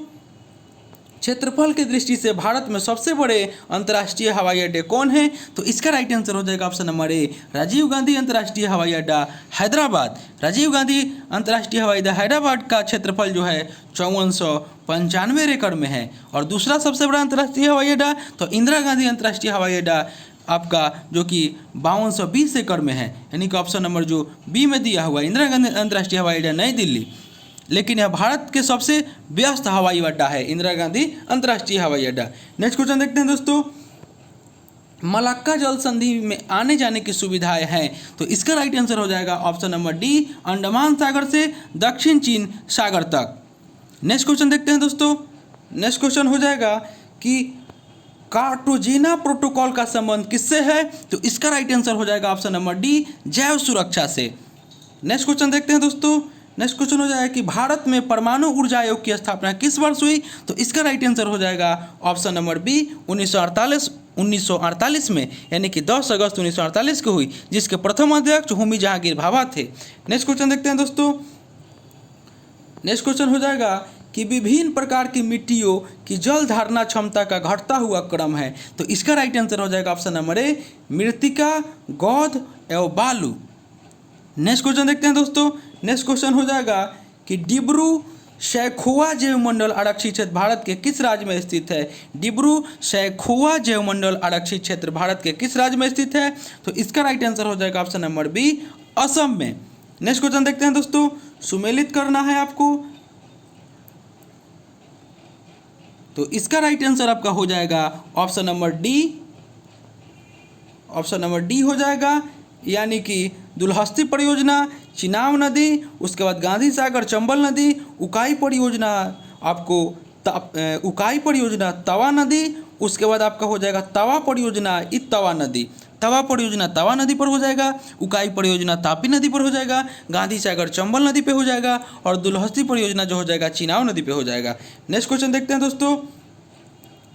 क्षेत्रफल की दृष्टि से भारत में सबसे बड़े अंतर्राष्ट्रीय हवाई अड्डे कौन हैं? तो इसका राइट आंसर हो जाएगा option number A, Rajiv Gandhi अंतर्राष्ट्रीय हवाई अड्डा हैदराबाद। राजीव गांधी अंतर्राष्ट्रीय हवाई अड्डा हैदराबाद का क्षेत्रफल जो है 5495 एकड़ में है। और दूसरा सबसे बड़ा अंतर्राष्ट्रीय हवाई अड्डा तो इंदिरा गांधी अंतर्राष्ट्रीय हवाई अड्डा आपका, जो कि 5220 एकड़ में है, यानी कि ऑप्शन नंबर जो बी में दिया हुआ है इंदिरा गांधी अंतर्राष्ट्रीय हवाई अड्डा नई दिल्ली, लेकिन यह भारत के सबसे व्यस्त हवाई अड्डा है, इंदिरा गांधी अंतर्राष्ट्रीय हवाई अड्डा। नेक्स्ट क्वेश्चन देखते हैं दोस्तों। मलाक्का जल संधि में आने जाने की सुविधाएं हैं, तो इसका राइट आंसर हो जाएगा ऑप्शन नंबर डी, अंडमान सागर से दक्षिण चीन सागर तक। नेक्स्ट क्वेश्चन देखते हैं दोस्तों। नेक्स्ट क्वेश्चन हो जाएगा कि कार्टाजेना प्रोटोकॉल का संबंध किससे है? तो इसका राइट आंसर हो जाएगा ऑप्शन नंबर डी, जैव सुरक्षा से। नेक्स्ट क्वेश्चन देखते हैं दोस्तों। नेक्स्ट क्वेश्चन हो जाएगा कि भारत में परमाणु ऊर्जा आयोग की स्थापना किस वर्ष हुई? तो इसका राइट आंसर हो जाएगा ऑप्शन नंबर बी, 1948 में, यानी कि 10 अगस्त 1948 को हुई, जिसके प्रथम अध्यक्ष होमी जहांगीर भाभा थे। नेक्स्ट क्वेश्चन देखते हैं दोस्तों। नेक्स्ट क्वेश्चन हो जाएगा कि विभिन्न प्रकार की मिट्टियों की जल धारणा क्षमता का घटता हुआ क्रम है, तो इसका राइट आंसर हो जाएगा ऑप्शन नंबर ए, मृत्तिका, गौध एवं बालू। नेक्स्ट क्वेश्चन देखते हैं दोस्तों। नेक्स्ट क्वेश्चन हो जाएगा कि डिब्रू सैखोवा जैवमंडल आरक्षित क्षेत्र भारत के किस राज्य में स्थित है? डिब्रू सैखोवा जैवमंडल आरक्षित क्षेत्र भारत के किस राज्य में स्थित है? तो इसका राइट आंसर हो जाएगा ऑप्शन नंबर बी, असम में। नेक्स्ट क्वेश्चन देखते हैं दोस्तों। सुमेलित करना है आपको, तो इसका राइट आंसर आपका हो जाएगा option number D. Option number D हो जाएगा, यानी कि दुलहस्ती परियोजना, चिनाब नदी, उसके बाद गांधी सागर चंबल नदी, उकाई परियोजना आपको उकाई परियोजना तवा नदी, उसके बाद आपका हो जाएगा तवा परियोजना तवा नदी। तवा परियोजना तवा नदी पर हो जाएगा, उकाई परियोजना तापी नदी पर हो जाएगा, गांधी सागर चंबल नदी पे हो जाएगा, और दुलहस्ती परियोजना जो हो जाएगा चिनाब नदी पे हो जाएगा। नेक्स्ट क्वेश्चन देखते हैं दोस्तों।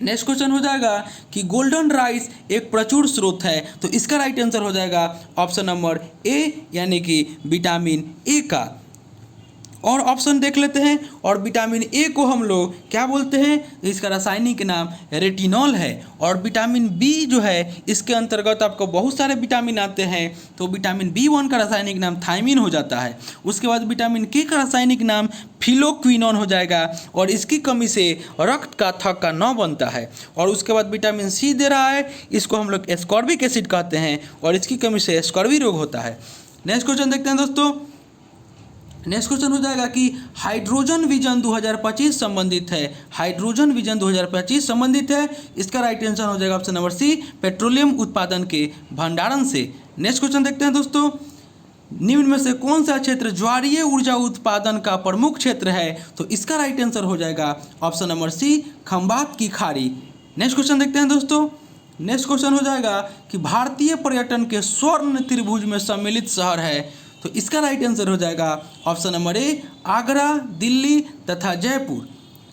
नेक्स्ट क्वेश्चन हो जाएगा कि गोल्डन राइस एक प्रचुर स्रोत है, तो इसका राइट आंसर हो जाएगा ऑप्शन नंबर ए यानी कि विटामिन ए का। और ऑप्शन देख लेते हैं, और विटामिन ए को हम लोग क्या बोलते हैं, इसका रासायनिक नाम रेटिनॉल है। और विटामिन बी जो है इसके अंतर्गत आपको बहुत सारे विटामिन आते हैं, तो विटामिन B1 का रासायनिक नाम थायमिन हो जाता है। उसके बाद विटामिन के का रासायनिक नाम फिलोक्विनोन हो जाएगा, और इसकी कमी से रक्त का थक्का 9 बनता है। और उसके बाद विटामिन सी दे रहा है, इसको हम लोग एस्कॉर्बिक एसिड कहते हैं, और इसकी कमी से स्कर्वी रोग होता है। नेक्स्ट क्वेश्चन देखते हैं दोस्तों। नेक्स्ट क्वेश्चन हो जाएगा कि हाइड्रोजन विजन 2025 संबंधित है। हाइड्रोजन विजन 2025 संबंधित है, इसका राइट आंसर हो जाएगा ऑप्शन नंबर सी, पेट्रोलियम उत्पादन के भंडारण से। नेक्स्ट क्वेश्चन देखते हैं दोस्तों। निम्न में से कौन सा क्षेत्र ज्वारीय ऊर्जा उत्पादन का प्रमुख क्षेत्र है, तो इसका राइट आंसर हो जाएगा ऑप्शन नंबर सी, खंबात की खाड़ी। नेक्स्ट क्वेश्चन देखते हैं दोस्तों। नेक्स्ट क्वेश्चन हो जाएगा कि भारतीय पर्यटन के स्वर्ण त्रिभुज में सम्मिलित शहर है, तो इसका राइट आंसर हो जाएगा ऑप्शन नंबर ए, आगरा, दिल्ली तथा जयपुर।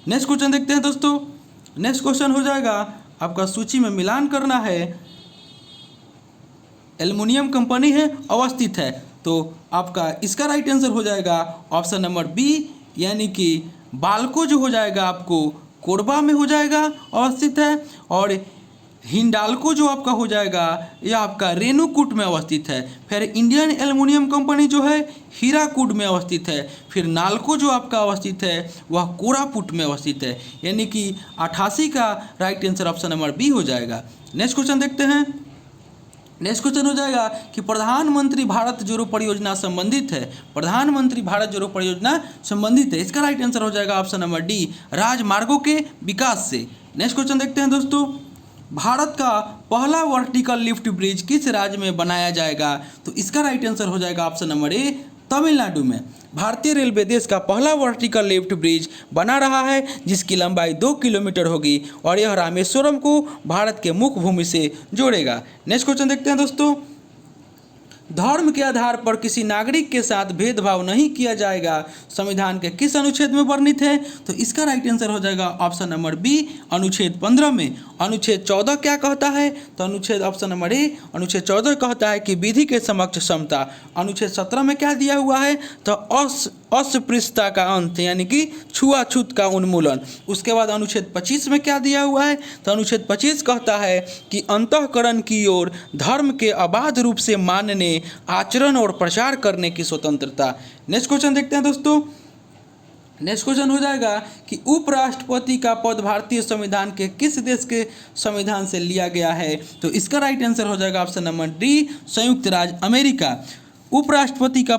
नेक्स्ट क्वेश्चन देखते हैं दोस्तों। नेक्स्ट क्वेश्चन हो जाएगा आपका सूची में मिलान करना है, एल्युमिनियम कंपनी है अवस्थित है, तो आपका इसका राइट आंसर हो जाएगा ऑप्शन नंबर बी यानी कि बाल्को जो हो जाएगा आपको कोरबा में हो जाएगा अवस्थित है, और हिंडाल्को जो आपका हो जाएगा यह आपका रेणुकूट में अवस्थित है। फिर इंडियन एल्युमिनियम कंपनी जो है हीराकुड में अवस्थित है। फिर नाल्को जो आपका अवस्थित है वह कोरापुट में अवस्थित है, यानी कि 88 का right answer option number B हो जाएगा। नेक्स्ट क्वेश्चन देखते हैं। नेक्स्ट क्वेश्चन हो जाएगा कि प्रधानमंत्री भारत जोड़ो परियोजना संबंधित है। प्रधानमंत्री भारत जोड़ो परियोजना संबंधित है, इसका राइट आंसर हो जाएगा ऑप्शन नंबर डी, राजमार्गों के विकास से। नेक्स्ट क्वेश्चन देखते हैं दोस्तों। भारत का पहला वर्टिकल लिफ्ट ब्रिज किस राज्य में बनाया जाएगा, तो इसका राइट आंसर हो जाएगा ऑप्शन नंबर ए, तमिलनाडु में। भारतीय रेलवे देश का पहला वर्टिकल लिफ्ट ब्रिज बना रहा है, जिसकी लंबाई 2 किलोमीटर होगी, और यह रामेश्वरम को भारत के मुख्य भूमि से जोड़ेगा। नेक्स्ट क्वेश्चन देखते हैं दोस्तों। धर्म के आधार पर किसी नागरिक के साथ भेदभाव नहीं किया जाएगा, संविधान के किस अनुच्छेद में वर्णित है, तो इसका राइट आंसर हो जाएगा ऑप्शन नंबर बी, अनुच्छेद 15 में। अनुच्छेद 14 क्या कहता है, तो अनुच्छेद ऑप्शन नंबर ए, अनुच्छेद 14 कहता है कि विधि के समक्ष समता। अनुच्छेद 17 में क्या दिया हुआ है, तो अस्पृश्यता का अंत यानी कि छुआछूत का उन्मूलन। उसके बाद अनुच्छेद 25 में क्या दिया हुआ है, तो अनुच्छेद 25 कहता है कि अंतःकरण की ओर धर्म के अबाध रूप से मानने, आचरण और प्रचार करने की स्वतंत्रता। नेक्स्ट क्वेश्चन देखते हैं दोस्तों। नेक्स्ट क्वेश्चन हो जाएगा कि उपराष्ट्रपति का पद भारतीय संविधान के किस देश के संविधान से लिया गया है, तो इसका राइट आंसर हो जाएगा ऑप्शन नंबर डी, संयुक्त राज्य अमेरिका। उपराष्ट्रपति का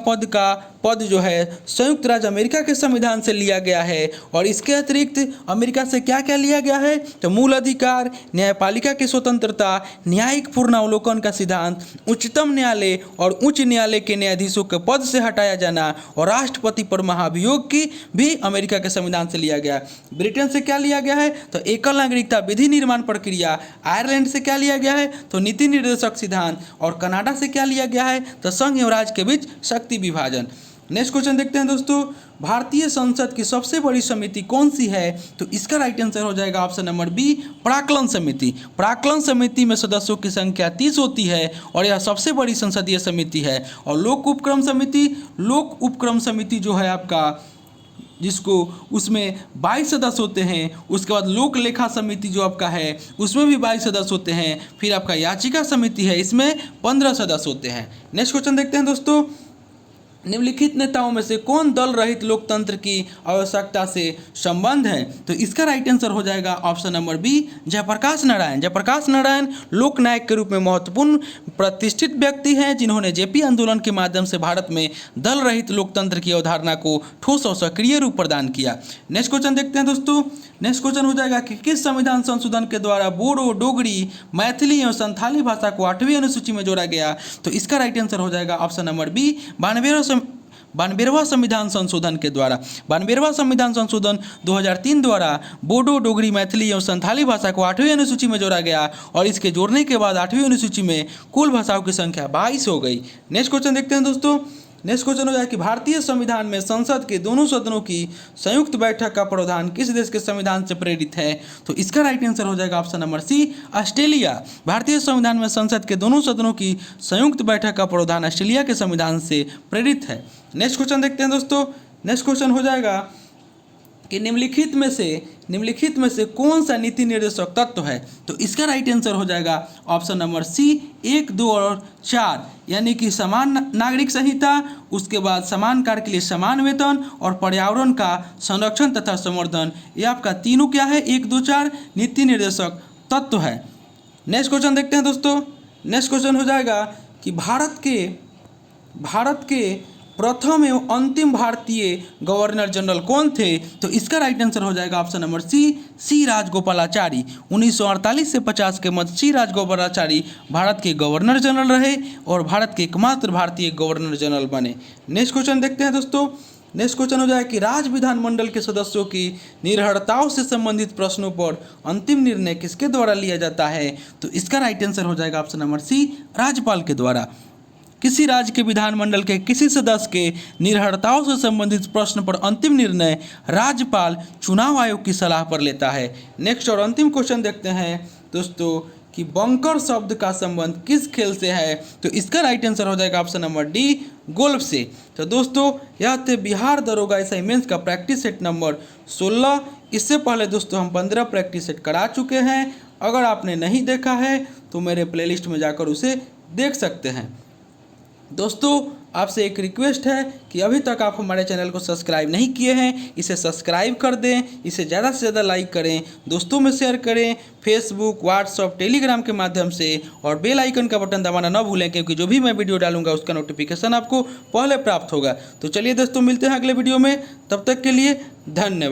पद जो है संयुक्त राज्य अमेरिका के संविधान से लिया गया है। और इसके अतिरिक्त अमेरिका से क्या क्या लिया गया है, तो मूल अधिकार, न्यायपालिका की स्वतंत्रता, न्यायिक पूर्णावलोकन का सिद्धांत, उच्चतम न्यायालय और उच्च न्यायालय के न्यायाधीशों के पद से हटाया जाना, और राष्ट्रपति पर महाभियोग की भी अमेरिका के संविधान से लिया गया। ब्रिटेन से क्या लिया गया है, तो एकल नागरिकता विधि निर्माण प्रक्रिया। आयरलैंड से क्या लिया गया है, तो नीति निर्देशक सिद्धांत। और कनाडा से क्या लिया गया है, तो संघ एवं राज्य के बीच शक्ति विभाजन। नेक्स्ट क्वेश्चन देखते हैं दोस्तों। भारतीय संसद की सबसे बड़ी समिति कौन सी है, तो इसका राइट आंसर हो जाएगा ऑप्शन नंबर बी, प्राक्कलन समिति। प्राक्कलन समिति में सदस्यों की संख्या 30 होती है, और यह सबसे बड़ी संसदीय समिति है। और लोक उपक्रम समिति जो है आपका, जिसको उसमें 22 सदस्य होते हैं। उसके बाद लोक लेखा समिति जो आपका है उसमें भी 22 सदस्य होते हैं। फिर आपका याचिका समिति है, इसमें 15 सदस्य होते हैं। नेक्स्ट क्वेश्चन देखते हैं दोस्तों। निम्नलिखित नेताओं में से कौन दल रहित लोकतंत्र की आवश्यकता से संबंध है, तो इसका राइट आंसर हो जाएगा option number B, Jayaprakash Narayan. Jayaprakash Narayan Loknayak के रूप में महत्वपूर्ण प्रतिष्ठित व्यक्ति हैं, जिन्होंने जेपी आंदोलन के माध्यम से भारत में दल रहित लोकतंत्र की अवधारणा को ठोस और सक्रिय रूप प्रदान किया। नेक्स्ट क्वेश्चन देखते हैं दोस्तों। नेक्स्ट क्वेश्चन हो जाएगा कि किस संविधान संशोधन के द्वारा बोडो, डोगरी, मैथिली एवं संथाली भाषा को 8वीं अनुसूची में जोड़ा गया, तो इसका राइट आंसर हो जाएगा ऑप्शन नंबर बी, 92वां संविधान संशोधन के द्वारा। 92वां संविधान संशोधन 2003 द्वारा बोडो, डोगरी, मैथिली एवं संथाली भाषा को 8वीं अनुसूची में जोड़ा गया, और इसके जोड़ने के बाद 8वीं अनुसूची में कुल भाषाओं की संख्या 22 हो गई। नेक्स्ट क्वेश्चन देखते हैं दोस्तों। नेक्स्ट क्वेश्चन हो जाए कि भारतीय संविधान में संसद के दोनों सदनों की संयुक्त बैठक का प्रावधान किस देश के संविधान से प्रेरित है? तो इसका राइट आंसर हो जाएगा ऑप्शन नंबर सी, ऑस्ट्रेलिया। भारतीय संविधान में संसद के दोनों सदनों की संयुक्त बैठक का प्रावधान ऑस्ट्रेलिया के संविधान से प्रेरित है। नेक्स्ट क्वेश्चन देखते हैं दोस्तों। नेक्स्ट क्वेश्चन हो जाएगा कि निम्नलिखित में से कौन सा नीति निर्देशक तत्व है? तो इसका राइट आंसर हो जाएगा ऑप्शन नंबर सी 1, 2 और 4, यानी कि समान नागरिक संहिता, उसके बाद समान कार्य के लिए समान वेतन और पर्यावरण का संरक्षण तथा संवर्धन। ये आपका तीनों क्या है? 1, 2, 4 नीति निर्देशक तत्व है। नेक्स्ट क्वेश्चन देखते हैं दोस्तों। नेक्स्ट क्वेश्चन हो जाएगा कि भारत के प्रथम एवं अंतिम भारतीय गवर्नर जनरल कौन थे? तो इसका राइट आंसर हो जाएगा ऑप्शन नंबर सी राजगोपालाचारी। 1948 से 50 के मध्य सी राजगोपालाचारी भारत के गवर्नर जनरल रहे और भारत के एकमात्र भारतीय गवर्नर जनरल बने। नेक्स्ट क्वेश्चन देखते हैं दोस्तों। नेक्स्ट क्वेश्चन हो जाए कि राज्य विधानमंडल के सदस्यों की निर्भरताओं से संबंधित प्रश्नों पर अंतिम निर्णय किसके द्वारा लिया जाता है? तो इसका राइट आंसर हो जाएगा ऑप्शन नंबर सी, राज्यपाल के द्वारा। किसी राज्य के विधानमंडल के किसी सदस्य के निर्भरताओं से संबंधित प्रश्न पर अंतिम निर्णय राज्यपाल चुनाव आयोग की सलाह पर लेता है। नेक्स्ट और अंतिम क्वेश्चन देखते हैं दोस्तों कि बंकर शब्द का संबंध किस खेल से है? तो इसका राइट आंसर हो जाएगा ऑप्शन नंबर डी, गोल्फ से। तो दोस्तों यह थे बिहार दरोगा एसआई मेंस का प्रैक्टिस सेट नंबर 16। इससे पहले दोस्तों हम 15 प्रैक्टिस सेट करा चुके हैं। अगर आपने नहीं देखा है तो मेरे प्लेलिस्ट में जाकर उसे देख सकते हैं। दोस्तों आपसे एक रिक्वेस्ट है कि अभी तक आप हमारे चैनल को सब्सक्राइब नहीं किए हैं, इसे सब्सक्राइब कर दें, इसे ज़्यादा से ज़्यादा लाइक करें, दोस्तों में शेयर करें, फेसबुक, व्हाट्सएप, टेलीग्राम के माध्यम से, और बेल आइकन का बटन दबाना न भूलें, क्योंकि जो भी मैं वीडियो डालूंगा उसका नोटिफिकेशन आपको पहले प्राप्त होगा। तो चलिए दोस्तों मिलते हैं अगले वीडियो में, तब तक के लिए धन्यवाद।